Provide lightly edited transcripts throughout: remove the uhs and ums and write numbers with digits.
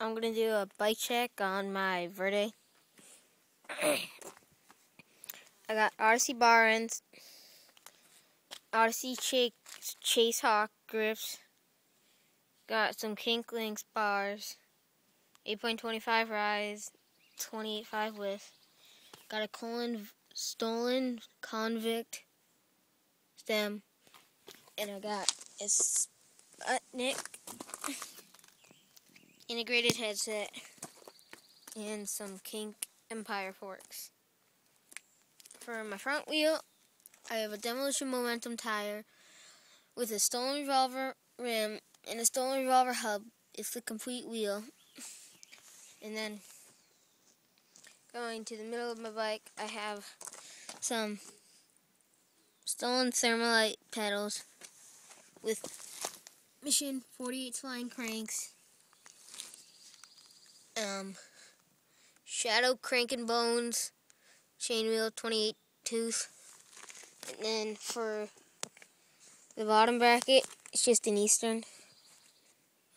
I'm going to do a bike check on my Verde. I got RC bar ends, RC Chase Hawk grips, got some Kink Lynx bars, 8.25 rise, 28.5 width, got a stolen convict stem, and I got a sputnic integrated headset and some Kink Empire forks. For my front wheel, I have a demolition momentum tire with a stolen revolver rim and a stolen revolver hub. It's the complete wheel. And then going to the middle of my bike, I have some stolen thermalite pedals with Mission 48 flying cranks, Shadow Crank and Bones chain wheel 28 tooth. And then for the bottom bracket, it's just an Eastern.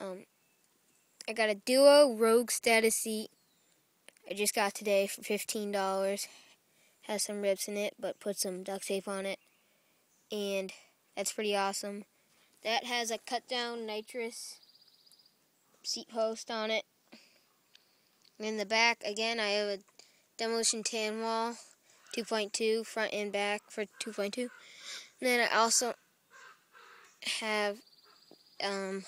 I got a Duo Rouge status seat. I just got today for $15. Has some rips in it, but put some duct tape on it. And that's pretty awesome. That has a cut down nitrous seat post on it. And in the back, again, I have a demolition tan wall, 2.2, front and back for 2.2. And then I also have a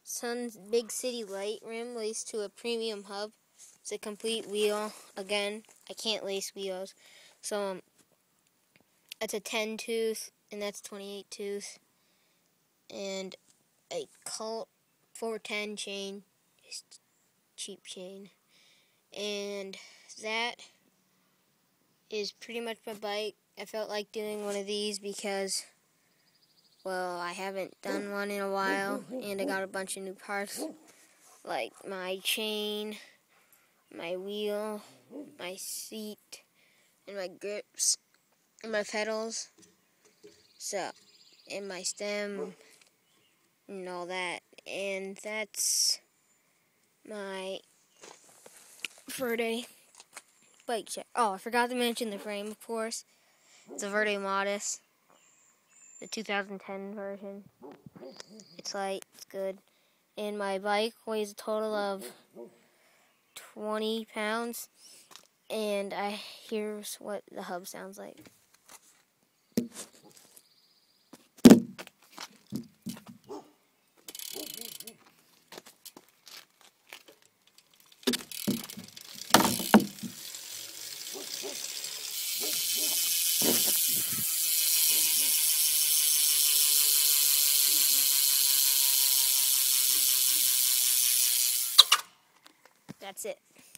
Sun's Big City Light rim laced to a premium hub. It's a complete wheel. Again, I can't lace wheels. So that's a 10 tooth, and that's 28 tooth. And a Colt 410 chain, just cheap chain. And that is pretty much my bike. I felt like doing one of these because, well, I haven't done one in a while, and I got a bunch of new parts, like my chain, my wheel, my seat, and my grips, and my pedals, so, and my stem, and all that. And that's my Verde bike check. Oh, I forgot to mention the frame, of course. It's a Verde modus, the 2010 version. It's light, it's good. And my bike weighs a total of 20 pounds. And here's what the hub sounds like. That's it.